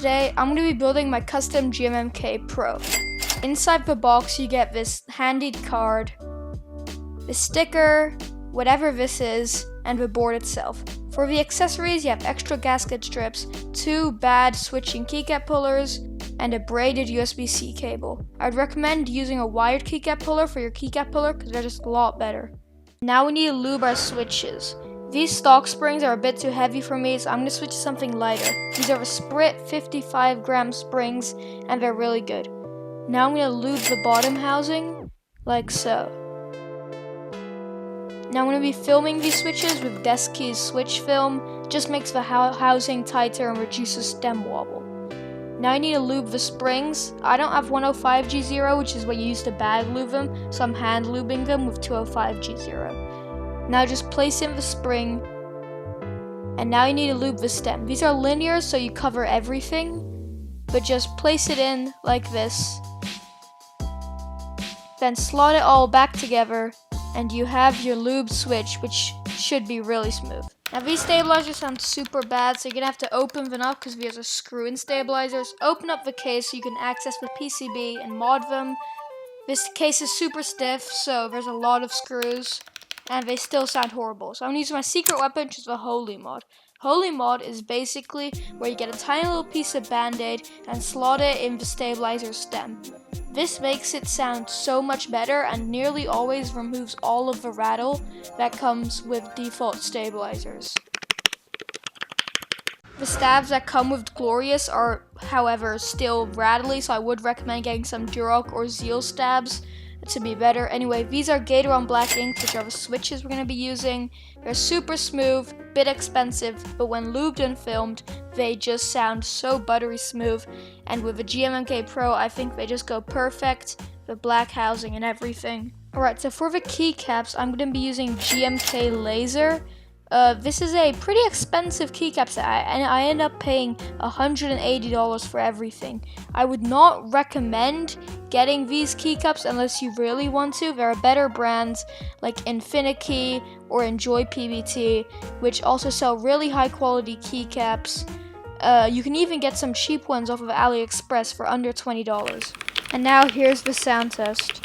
today I'm going to be building my custom GMMK Pro. Inside the box you get this handy card, the sticker, whatever this is, and the board itself. For the accessories you have extra gasket strips, 2 bad switching keycap pullers, and a braided USB-C cable. I'd recommend using a wired keycap puller for your keycap puller because they're just a lot better. Now we need to lube our switches. These stock springs are a bit too heavy for me, so I'm going to switch to something lighter. These are the Sprit 55 gram springs, and they're really good. Now I'm going to lube the bottom housing, like so. Now I'm going to be filming these switches with Desk Keys switch film. Just makes the housing tighter and reduces stem wobble. Now I need to lube the springs. I don't have 105G0, which is what you use to bag lube them, so I'm hand lubing them with 205G0. Now just place in the spring, and now you need to lube the stem. These are linear, so you cover everything, but just place it in like this. Then slot it all back together, and you have your lube switch, which should be really smooth. Now these stabilizers sound super bad, so you're gonna have to open them up because these are screw-in stabilizers. Open up the case so you can access the PCB and mod them. This case is super stiff, so there's a lot of screws, and they still sound horrible. So I'm gonna use my secret weapon, which is the Holy Mod. Holy Mod is basically where you get a tiny little piece of Band-Aid and slot it in the stabilizer stem. This makes it sound so much better and nearly always removes all of the rattle that comes with default stabilizers. The stabs that come with Glorious are, however, still rattly, so I would recommend getting some Duroc or Zeal stabs to be better. Anyway, these are Gateron Black Ink, which are the switches we're going to be using. They're super smooth, bit expensive, but when lubed and filmed, they just sound so buttery smooth. And with the GMMK Pro, I think they just go perfect, the black housing and everything. Alright, so for the keycaps, I'm going to be using GMK Laser. This is a pretty expensive keycap set, and I end up paying $180 for everything. I would not recommend getting these keycaps unless you really want to. There are better brands like Infinikey or Enjoy PBT, which also sell really high quality keycaps. You can even get some cheap ones off of AliExpress for under $20. And now here's the sound test.